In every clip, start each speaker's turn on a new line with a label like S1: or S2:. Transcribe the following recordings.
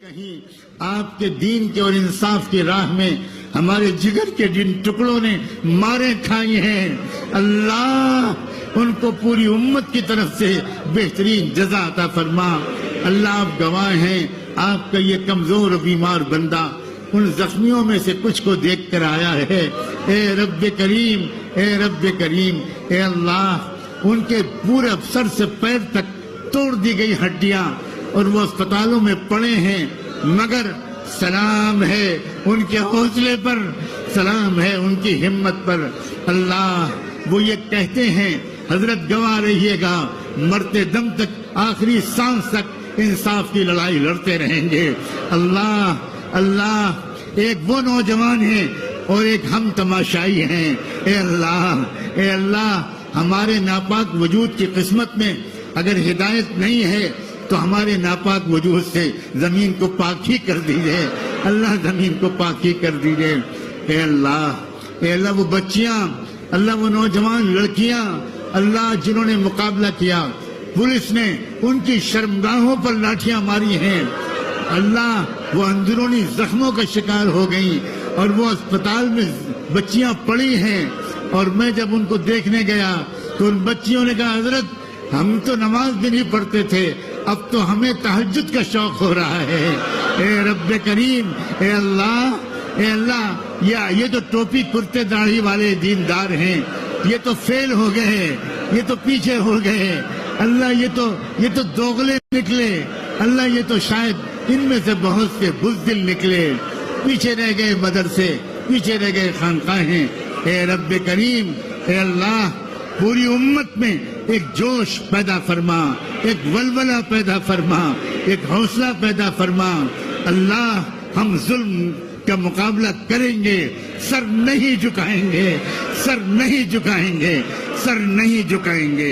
S1: کہیں آپ کے دین کے اور انصاف کی راہ میں ہمارے جگر کے جن ٹکڑوں نے مارے کھائی ہیں، اللہ ان کو پوری امت کی طرف سے بہترین جزا عطا فرما۔ اللہ آپ گواہ ہیں، آپ کا یہ کمزور و بیمار بندہ ان زخمیوں میں سے کچھ کو دیکھ کر آیا ہے۔ اے رب کریم، اے رب کریم، اے اللہ ان کے پورے سر سے پیر تک توڑ دی گئی ہڈیاں اور وہ اسپتالوں میں پڑے ہیں، مگر سلام ہے ان کے حوصلے پر، سلام ہے ان کی ہمت پر۔ اللہ وہ یہ کہتے ہیں، حضرت گواہ رہیے گا، مرتے دم تک، آخری سانس تک انصاف کی لڑائی لڑتے رہیں گے۔ اللہ ایک وہ نوجوان ہیں اور ایک ہم تماشائی ہیں۔ اے اللہ ہمارے ناپاک وجود کی قسمت میں اگر ہدایت نہیں ہے تو ہمارے ناپاک وجود سے زمین کو پاک ہی کر دیجئے۔ اللہ زمین کو پاک ہی کر دیجئے۔ اے اللہ وہ بچیاں، اللہ وہ نوجوان لڑکیاں، اللہ جنہوں نے مقابلہ کیا، پولیس نے ان کی شرمگاہوں پر لاٹھیاں ماری ہیں، اللہ وہ اندرونی زخموں کا شکار ہو گئیں اور وہ اسپتال میں بچیاں پڑی ہیں، اور میں جب ان کو دیکھنے گیا تو ان بچیوں نے کہا، حضرت ہم تو نماز بھی نہیں پڑھتے تھے، اب تو ہمیں تہجد کا شوق ہو رہا ہے۔ اے رب کریم، اے اللہ یہ تو ٹوپی کرتے داڑھی والے دیندار ہیں، یہ تو فیل ہو گئے ہیں، یہ تو پیچھے ہو گئے ہیں۔ اللہ یہ تو دوغلے نکلے، اللہ یہ تو شاید ان میں سے بہت سے بزدل نکلے، پیچھے رہ گئے مدرسے، پیچھے رہ گئے خانقاہیں۔ اے رب کریم، اے اللہ پوری امت میں ایک جوش پیدا فرما، ایک ولولہ پیدا فرما، ایک حوصلہ پیدا فرما۔ اللہ ہم ظلم کا مقابلہ کریں گے، سر نہیں جھکائیں گے، سر نہیں جھکائیں گے، سر نہیں جھکائیں گے۔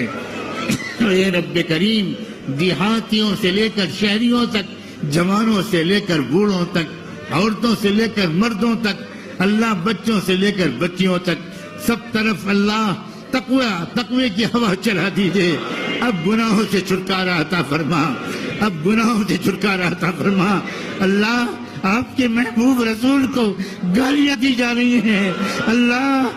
S1: اے رب کریم، دیہاتیوں سے لے کر شہریوں تک، جوانوں سے لے کر بوڑھوں تک، عورتوں سے لے کر مردوں تک، اللہ بچوں سے لے کر بچیوں تک، سب طرف اللہ تقوی کی ہوا چلا دیجئے۔ اب گناہوں سے چھٹکارا عطا فرما، اب گناہوں سے چھٹکارا عطا فرما۔ اللہ آپ کے محبوب رسول کو گالیاں دی جا رہی ہیں، اللہ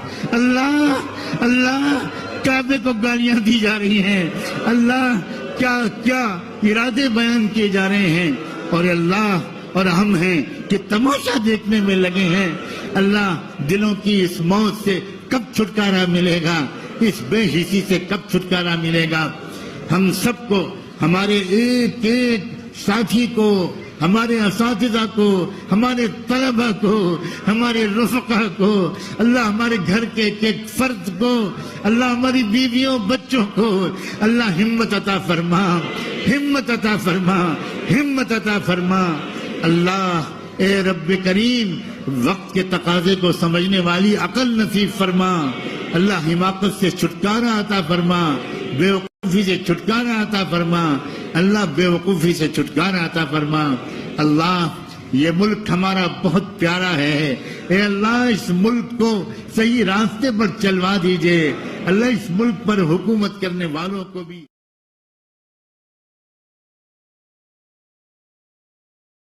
S1: کعبے کو گالیاں دی جا رہی ہیں، اللہ کیا ارادے بیان کیے جا رہے ہیں، اور اللہ اور ہم ہیں کہ تماشا دیکھنے میں لگے ہیں۔ اللہ دلوں کی اس موت سے کب چھٹکارا ملے گا، اس بے حسی سے کب چھٹکارا ملے گا؟ ہم سب کو، ہمارے ایک ایک ساتھی کو، ہمارے اساتذہ کو، ہمارے طلبہ کو، ہمارے رفقا کو، اللہ ہمارے گھر کے ایک ایک فرد کو، اللہ ہماری بیویوں بچوں کو، اللہ ہمت عطا فرما، ہمت عطا فرما، ہمت عطا فرما۔ اللہ اے رب کریم، وقت کے تقاضے کو سمجھنے والی عقل نصیب فرما۔ اللہ حماقت سے چھٹکارا عطا فرما، بے وقوفی سے چھٹکارا عطا فرما، اللہ بے وقوفی سے چھٹکارا عطا فرما۔ اللہ یہ ملک ہمارا بہت پیارا ہے، اے اللہ اس ملک کو صحیح راستے پر چلوا دیجئے، اللہ اس ملک پر حکومت کرنے والوں کو بھی